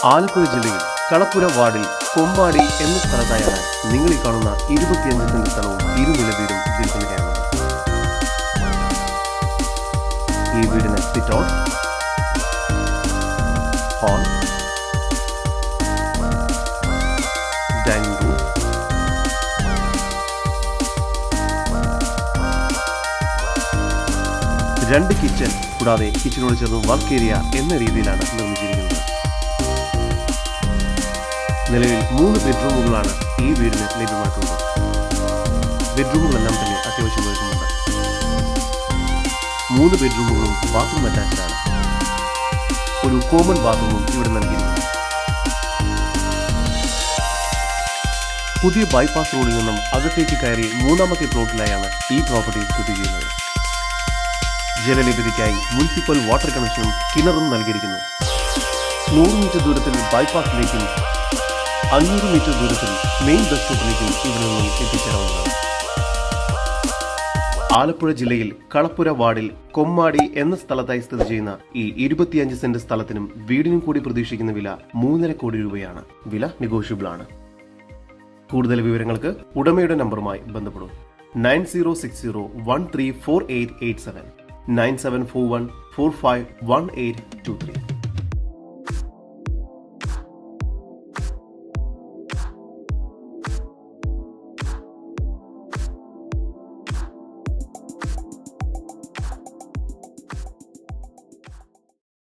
ആലപ്പുഴ ജില്ലയിൽ കളപ്പുര വാർഡിൽ കൊമ്മാടി എന്ന സ്ഥലത്തായാണ് നിങ്ങൾ ഈ കാണുന്ന 25 സെന്റ് സ്ഥലവും 2 നില വീടും വിൽപ്പനയ്ക്കാണ്. ഈ വീടിന് sit out, hall, dining room, രണ്ട് കിച്ചൺ കൂടാതെ കിച്ചനോട് ചേർന്ന് വർക്ക് ഏരിയ എന്ന രീതിയിലാണ് നിർമ്മിച്ചിരിക്കുന്നത്. നിലവിൽ 3 ബെഡ്റൂമുകളാണ് ഈ വീടിന് ലഭ്യമായിട്ടുള്ളത്. ബെഡ്റൂമുകളെല്ലാം തന്നെ അത്യാവശ്യം വലുപ്പമുണ്ട്. 3 ബെഡ്റൂമുകളും ബാത്റൂം അറ്റാച്ച്ഡാണ്. ഒരു കോമൺ ബാത്റൂമും ഇവിടെ നൽകിയിരിക്കുന്നു. പുതിയ ബൈപ്പാസ് റോഡിൽ നിന്നും അകത്തേക്ക് കയറി 3ാമത്തെ പ്ലോട്ടിലായാണ് ഈ പ്രോപ്പർട്ടി സ്ഥിതി ചെയ്യുന്നത്. ജലലഭ്യതയ്ക്കായി മുനിസിപ്പൽ വാട്ടർ കണക്ഷനും കിണറും നൽകിയിരിക്കുന്നു. 100 മീറ്റർ ദൂരത്തിൽ ബൈപ്പാസിലേക്കും 500 മീറ്റർ ദൂരത്തിൽ മെയിൻ ബസ് സ്റ്റോപ്പിലേക്കും ഇവിടെ നിന്നും എത്തിച്ചേരാവുന്നതാണ്. ആലപ്പുഴ ജില്ലയിൽ കളപ്പുര വാർഡിൽ കൊമ്മാടി എന്ന സ്ഥലത്തായി സ്ഥിതി ചെയ്യുന്ന ഈ 25 സെന്റ് സ്ഥലത്തിനും വീടിനും കൂടി പ്രതീക്ഷിക്കുന്ന വില 3.5 കോടി രൂപയാണ്. വില നെഗോഷ്യബിൾ ആണ്. കൂടുതൽ വിവരങ്ങൾക്ക് ഉടമയുടെ നമ്പറുമായി ബന്ധപ്പെടും. 9060134887 9741451823.